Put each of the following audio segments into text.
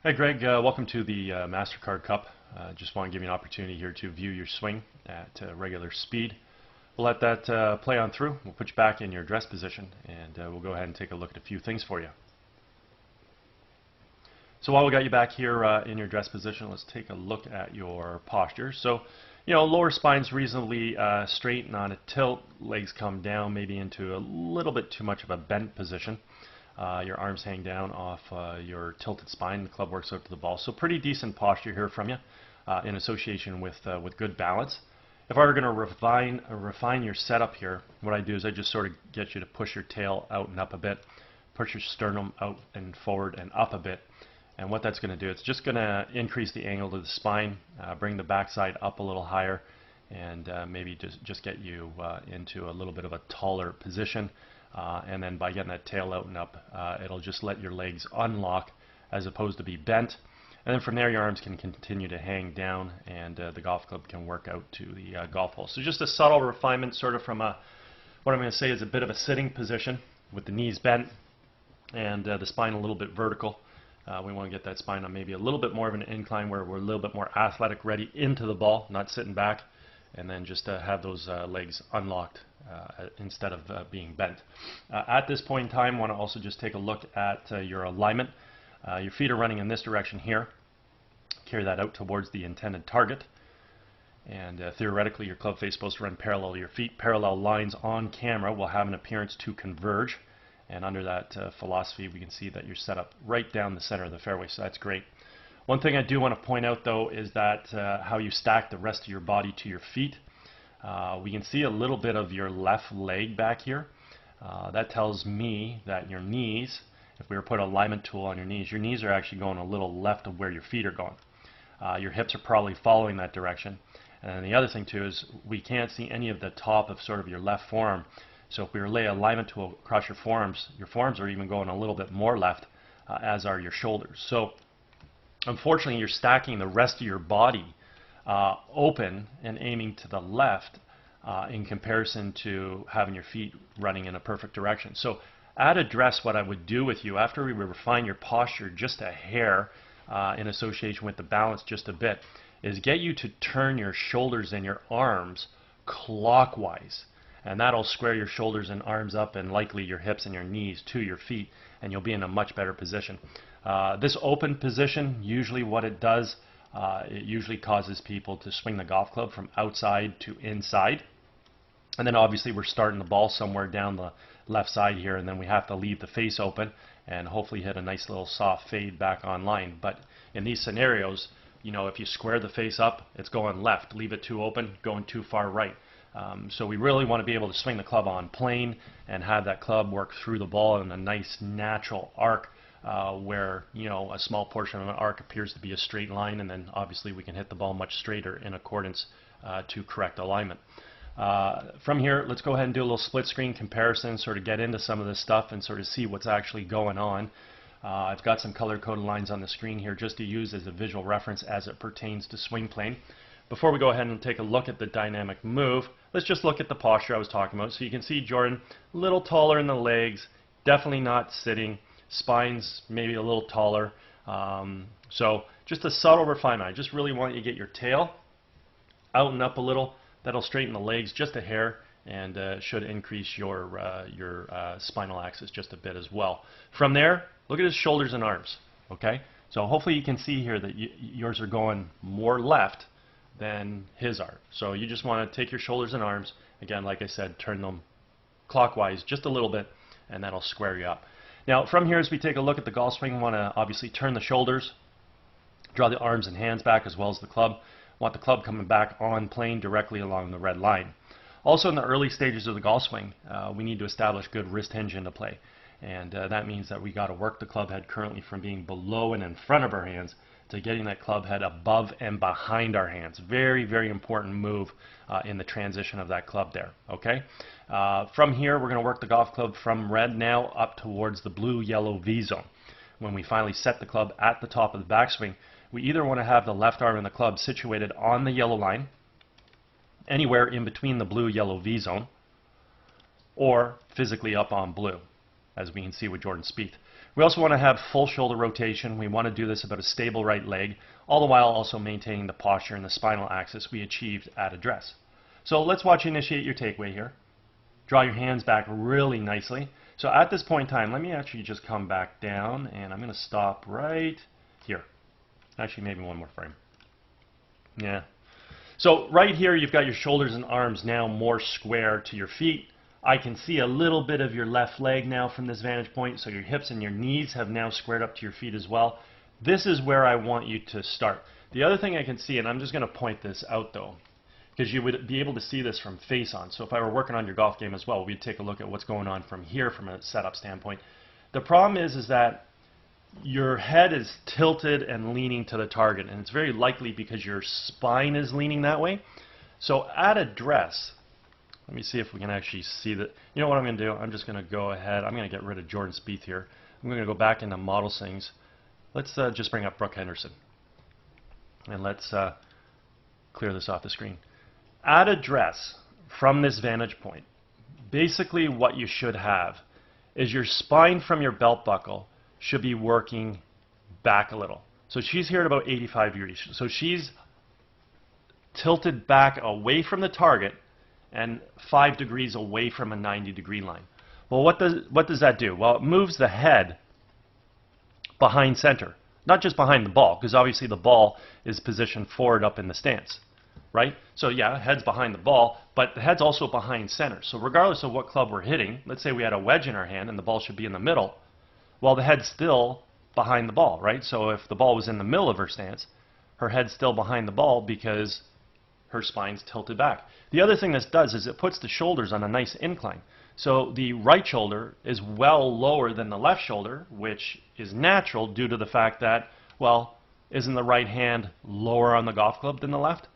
Hey Greg, welcome to the MasterCard Cup. Just want to give you an opportunity here to view your swing at regular speed. We'll let that play on through. We'll put you back in your dress position and we'll go ahead and take a look at a few things for you. So while we got you back here in your dress position, let's take a look at your posture. So, lower spine's reasonably straight and on a tilt. Legs come down maybe into a little bit too much of a bent position. Your arms hang down off your tilted spine. The club works out to the ball. So pretty decent posture here from you in association with good balance. If I were going to refine your setup here, what I do is I just sort of get you to push your tail out and up a bit, push your sternum out and forward and up a bit. And what that's going to do, it's just going to increase the angle of the spine, bring the backside up a little higher, and maybe just get you into a little bit of a taller position. And then by getting that tail out and up, it'll just let your legs unlock as opposed to be bent. And then from there, your arms can continue to hang down, and the golf club can work out to the golf hole. So just a subtle refinement, sort of from what I'm going to say is a bit of a sitting position with the knees bent and the spine a little bit vertical. We want to get that spine on maybe a little bit more of an incline where we're a little bit more athletic, ready into the ball, not sitting back, and then just have those legs unlocked instead of being bent. At this point in time, I want to also just take a look at your alignment. Your feet are running in this direction here. Carry that out towards the intended target. And theoretically, your club face is supposed to run parallel to your feet. Parallel lines on camera will have an appearance to converge. And under that philosophy, we can see that you're set up right down the center of the fairway, so that's great. One thing I do want to point out, though, is that how you stack the rest of your body to your feet. We can see a little bit of your left leg back here. That tells me that your knees, if we were to put an alignment tool on your knees are actually going a little left of where your feet are going. Your hips are probably following that direction. And the other thing, too, is we can't see any of the top of sort of your left forearm. So if we were to lay an alignment tool across your forearms are even going a little bit more left, as are your shoulders. So unfortunately, you're stacking the rest of your body open and aiming to the left in comparison to having your feet running in a perfect direction. So at address, what I would do with you after we refine your posture just a hair in association with the balance just a bit is get you to turn your shoulders and your arms clockwise. And that'll square your shoulders and arms up and likely your hips and your knees to your feet, and you'll be in a much better position. This open position, usually what it does, it usually causes people to swing the golf club from outside to inside. And then obviously we're starting the ball somewhere down the left side here, and then we have to leave the face open and hopefully hit a nice little soft fade back on line. But in these scenarios, if you square the face up, it's going left. Leave it too open, going too far right. So we really want to be able to swing the club on plane and have that club work through the ball in a nice natural arc where a small portion of an arc appears to be a straight line, and then obviously we can hit the ball much straighter in accordance to correct alignment. From here, let's go ahead and do a little split screen comparison, sort of get into some of this stuff and sort of see what's actually going on. I've got some color-coded lines on the screen here just to use as a visual reference as it pertains to swing plane. Before we go ahead and take a look at the dynamic move, let's just look at the posture I was talking about. So you can see Jordan a little taller in the legs, definitely not sitting, spine's maybe a little taller. So just a subtle refinement. I just really want you to get your tail out and up a little. That'll straighten the legs just a hair and should increase your spinal axis just a bit as well. From there, look at his shoulders and arms. Okay, so hopefully you can see here that yours are going more left than his are. So you just want to take your shoulders and arms, again, like I said, turn them clockwise just a little bit, and that'll square you up. Now from here, as we take a look at the golf swing, we want to obviously turn the shoulders, draw the arms and hands back as well as the club. Want the club coming back on plane directly along the red line. Also in the early stages of the golf swing, we need to establish good wrist hinge into play. And that means that we got to work the club head currently from being below and in front of our hands to getting that club head above and behind our hands. Very, very important move in the transition of that club there. Okay. From here, we're going to work the golf club from red now up towards the blue-yellow V zone. When we finally set the club at the top of the backswing, we either want to have the left arm in the club situated on the yellow line, anywhere in between the blue-yellow V zone, or physically up on blue, as we can see with Jordan Spieth. We also want to have full shoulder rotation. We want to do this about a stable right leg, all the while also maintaining the posture and the spinal axis we achieved at address. So let's watch you initiate your takeaway here. Draw your hands back really nicely. So at this point in time, let me actually just come back down, and I'm going to stop right here. Actually, maybe one more frame. Yeah. So right here, you've got your shoulders and arms now more square to your feet. I can see a little bit of your left leg now from this vantage point, so your hips and your knees have now squared up to your feet as well. This is where I want you to start. The other thing I can see, and I'm just going to point this out though, because you would be able to see this from face on. So if I were working on your golf game as well, we'd take a look at what's going on from here from a setup standpoint. The problem is that your head is tilted and leaning to the target, and it's very likely because your spine is leaning that way. So at address, let me see if we can actually see that. You know what I'm going to do? I'm just going to go ahead. I'm going to get rid of Jordan Spieth here. I'm going to go back into model things. Let's just bring up Brooke Henderson. And let's clear this off the screen. At address, from this vantage point, basically what you should have is your spine from your belt buckle should be working back a little. So she's here at about 85 degrees. So she's tilted back away from the target and 5 degrees away from a 90-degree line. Well, what does that do? Well, it moves the head behind center, not just behind the ball, because obviously the ball is positioned forward up in the stance, right? So yeah, head's behind the ball, but the head's also behind center. So regardless of what club we're hitting, let's say we had a wedge in our hand and the ball should be in the middle, well, the head's still behind the ball, right? So if the ball was in the middle of her stance, her head's still behind the ball because her spine's tilted back. The other thing this does is it puts the shoulders on a nice incline. So the right shoulder is well lower than the left shoulder, which is natural due to the fact that, well, isn't the right hand lower on the golf club than the left?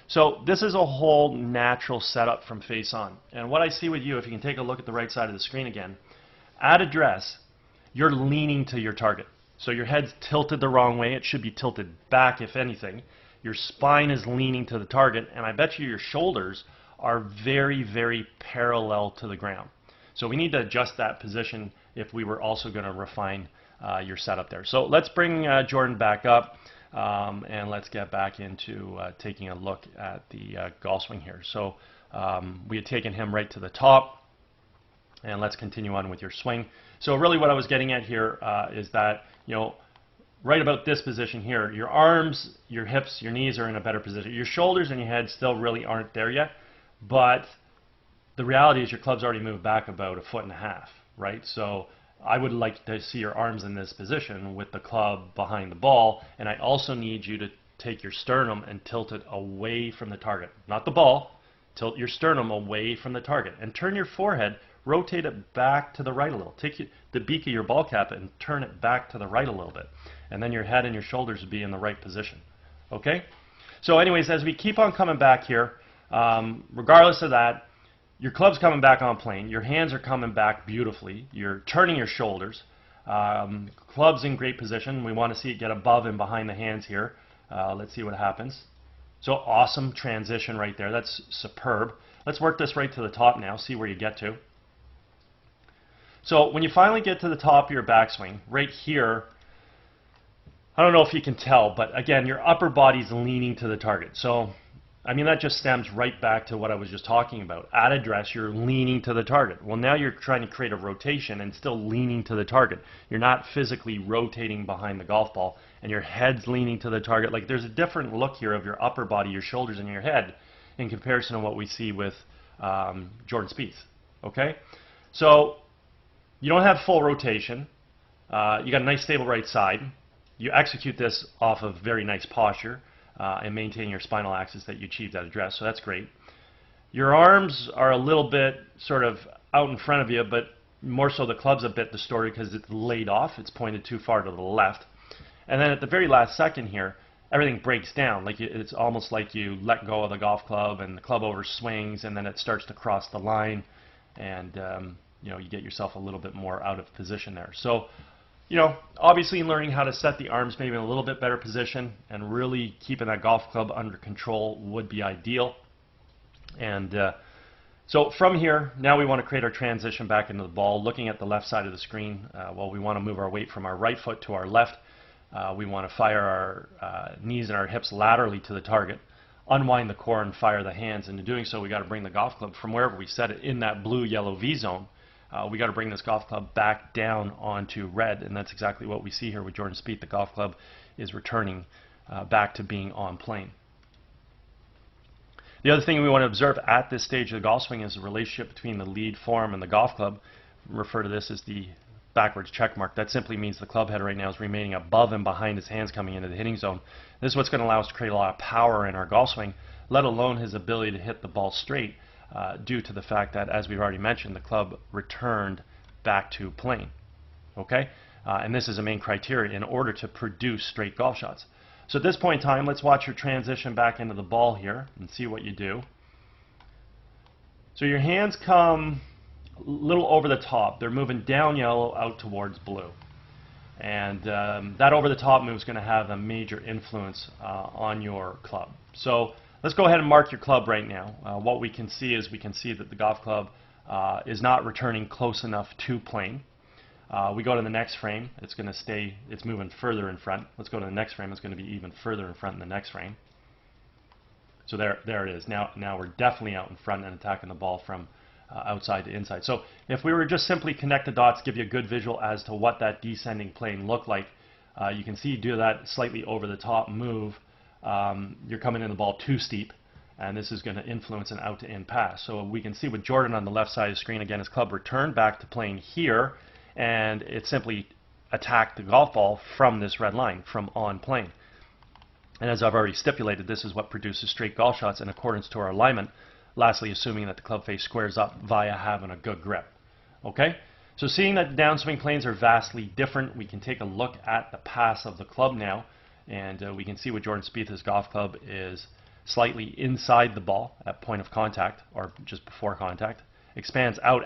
So this is a whole natural setup from face on. And what I see with you, if you can take a look at the right side of the screen again, at address, you're leaning to your target. So your head's tilted the wrong way. It should be tilted back, if anything. Your spine is leaning to the target, and I bet you your shoulders are very, very parallel to the ground. So we need to adjust that position if we were also going to refine your setup there. So let's bring Jordan back up, and let's get back into taking a look at the golf swing here. So we had taken him right to the top, and let's continue on with your swing. So really what I was getting at here is that, you know, right about this position here, your arms, your hips, your knees are in a better position. Your shoulders and your head still really aren't there yet, but the reality is your club's already moved back about 1.5 feet, right? So I would like to see your arms in this position with the club behind the ball, and I also need you to take your sternum and tilt it away from the target. Not the ball, tilt your sternum away from the target, and turn your forehead, rotate it back to the right a little. Take the beak of your ball cap and turn it back to the right a little bit. And then your head and your shoulders will be in the right position. Okay? So anyways, as we keep on coming back here, regardless of that, your club's coming back on plane. Your hands are coming back beautifully. You're turning your shoulders. Club's in great position. We want to see it get above and behind the hands here. Let's see what happens. So awesome transition right there. That's superb. Let's work this right to the top now, see where you get to. So when you finally get to the top of your backswing, right here, I don't know if you can tell, but again, your upper body's leaning to the target. So, I mean, that just stems right back to what I was just talking about. At address, you're leaning to the target. Well, now you're trying to create a rotation and still leaning to the target. You're not physically rotating behind the golf ball, and your head's leaning to the target. Like, there's a different look here of your upper body, your shoulders, and your head in comparison to what we see with Jordan Spieth. Okay? So, you don't have full rotation. You got a nice stable right side. You execute this off of very nice posture and maintain your spinal axis that you achieved at address, so that's great. Your arms are a little bit sort of out in front of you, but more so the club's a bit distorted because it's laid off. It's pointed too far to the left. And then at the very last second here, everything breaks down. Like it's almost like you let go of the golf club and the club overswings, and then it starts to cross the line, and you know, you get yourself a little bit more out of position there. So, you know, obviously learning how to set the arms maybe in a little bit better position and really keeping that golf club under control would be ideal. And So from here, now we want to create our transition back into the ball. Looking at the left side of the screen, well, we want to move our weight from our right foot to our left. We want to fire our knees and our hips laterally to the target, unwind the core and fire the hands. And in doing so, we got to bring the golf club from wherever we set it in that blue-yellow V zone. We got to bring this golf club back down onto red, and that's exactly what we see here with Jordan Spieth. The golf club is returning back to being on plane. The other thing we want to observe at this stage of the golf swing is the relationship between the lead form and the golf club. We refer to this as the backwards check mark. That simply means the club head right now is remaining above and behind his hands coming into the hitting zone. This is what's going to allow us to create a lot of power in our golf swing, let alone his ability to hit the ball straight, due to the fact that, as we've already mentioned, the club returned back to plane. Okay? And this is a main criteria in order to produce straight golf shots. So at this point in time, let's watch your transition back into the ball here and see what you do. So your hands come a little over the top. They're moving down yellow out towards blue. And that over the top move is going to have a major influence on your club. So let's go ahead and mark your club right now. What we can see is we can see that the golf club is not returning close enough to plane. We go to the next frame, it's going to stay, it's moving further in front. Let's go to the next frame, it's going to be even further in front in the next frame. So there it is. Now we're definitely out in front and attacking the ball from outside to inside. So if we were just simply connect the dots, give you a good visual as to what that descending plane looked like, you can see do that slightly over the top move. You're coming in the ball too steep, and this is going to influence an out to in pass. So we can see with Jordan on the left side of the screen, again, his club returned back to plane here, and it simply attacked the golf ball from this red line, from on plane. And as I've already stipulated, this is what produces straight golf shots in accordance to our alignment, lastly assuming that the club face squares up via having a good grip. Okay? So seeing that the downswing planes are vastly different, we can take a look at the pass of the club now, and we can see with Jordan Spieth, his golf club is slightly inside the ball at point of contact, or just before contact, expands out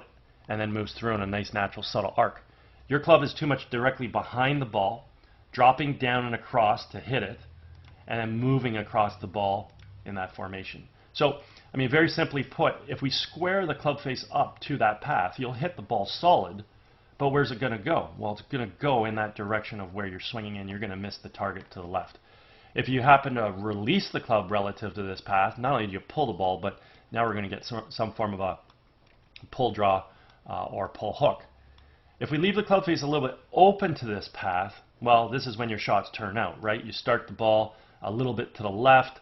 and then moves through in a nice natural subtle arc. Your club is too much directly behind the ball, dropping down and across to hit it, and then moving across the ball in that formation. So, I mean, very simply put, if we square the club face up to that path, you'll hit the ball solid, but where's it going to go? Well, it's going to go in that direction of where you're swinging, and you're going to miss the target to the left. If you happen to release the club relative to this path, not only do you pull the ball, but now we're going to get some form of a pull draw or pull hook. If we leave the club face a little bit open to this path, well, this is when your shots turn out, right? You start the ball a little bit to the left.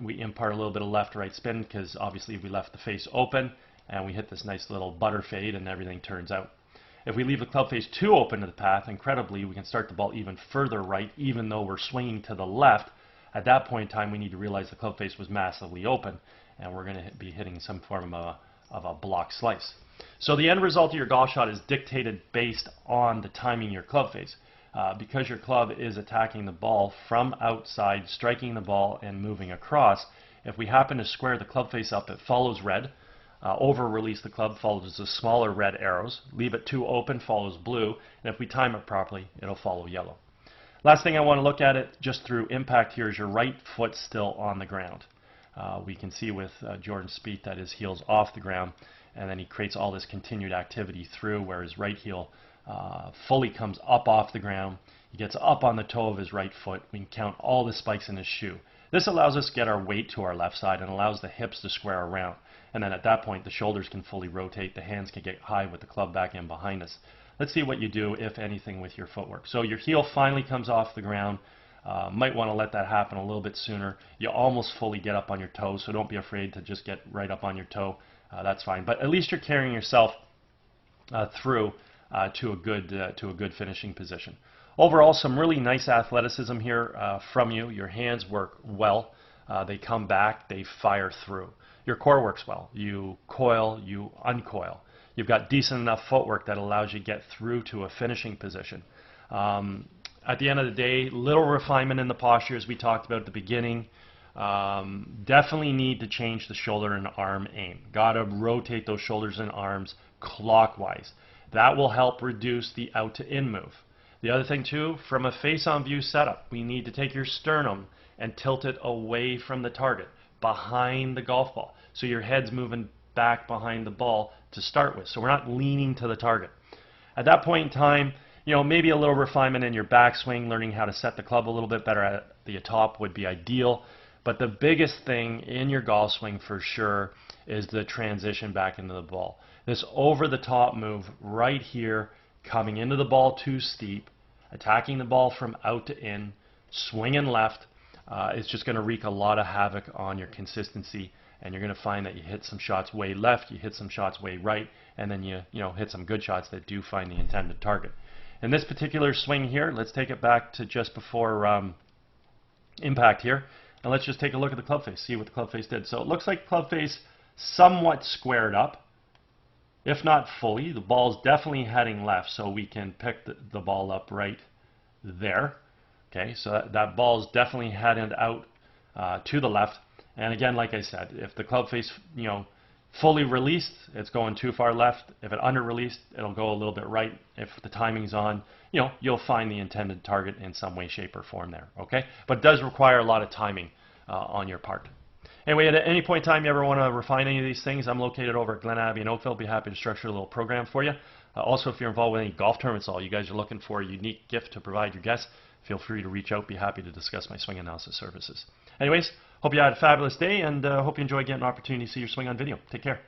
We impart a little bit of left-right spin because obviously we left the face open, and we hit this nice little butter fade and everything turns out. If we leave the club face too open to the path, incredibly, we can start the ball even further right, even though we're swinging to the left. At that point in time, we need to realize the club face was massively open, and we're going to be hitting some form of a block slice. So the end result of your golf shot is dictated based on the timing of your club face. Because your club is attacking the ball from outside, striking the ball and moving across, if we happen to square the club face up, it follows red. Over-release the club follows the smaller red arrows. Leave it too open follows blue. And if we time it properly, it'll follow yellow. Last thing I want to look at it just through impact here is your right foot still on the ground. We can see with Jordan Spieth that his heel's off the ground, and then he creates all this continued activity through where his right heel fully comes up off the ground. He gets up on the toe of his right foot. We can count all the spikes in his shoe. This allows us to get our weight to our left side and allows the hips to square around. And then at that point, the shoulders can fully rotate. The hands can get high with the club back in behind us. Let's see what you do, if anything, with your footwork. So your heel finally comes off the ground. Might want to let that happen a little bit sooner. You almost fully get up on your toes, so don't be afraid to just get right up on your toe. That's fine. But at least you're carrying yourself through to a good finishing position. Overall, some really nice athleticism here from you. Your hands work well. They come back. They fire through. Your core works well. You coil. You uncoil. You've got decent enough footwork that allows you to get through to a finishing position. At the end of the day, little refinement in the posture, as we talked about at the beginning. Definitely need to change the shoulder and arm aim. Got to rotate those shoulders and arms clockwise. That will help reduce the out to in move. The other thing too, from a face-on view setup, we need to take your sternum and tilt it away from the target, behind the golf ball. So your head's moving back behind the ball to start with. So we're not leaning to the target. At that point in time, you know, maybe a little refinement in your backswing, learning how to set the club a little bit better at the top would be ideal. But the biggest thing in your golf swing for sure is the transition back into the ball. This over-the-top move right here, coming into the ball too steep, attacking the ball from out to in, swinging left, is just going to wreak a lot of havoc on your consistency, and you're going to find that you hit some shots way left, you hit some shots way right, and then you hit some good shots that do find the intended target. In this particular swing here, let's take it back to just before impact here, and let's just take a look at the club face, see what the club face did. So it looks like club face somewhat squared up, if not fully. The ball's definitely heading left, so we can pick the ball up right there. Okay, so that ball's definitely headed out to the left. And again, like I said, if the club face, fully released, it's going too far left. If it under released, it'll go a little bit right. If the timing's on, you'll find the intended target in some way, shape, or form there. Okay, but it does require a lot of timing on your part. Anyway, at any point in time you ever want to refine any of these things, I'm located over at Glen Abbey in Oakville. Be happy to structure a little program for you. Also, if you're involved with any golf tournaments at all, you guys are looking for a unique gift to provide your guests, feel free to reach out. Be happy to discuss my swing analysis services. Anyways, hope you had a fabulous day, and hope you enjoy getting an opportunity to see your swing on video. Take care.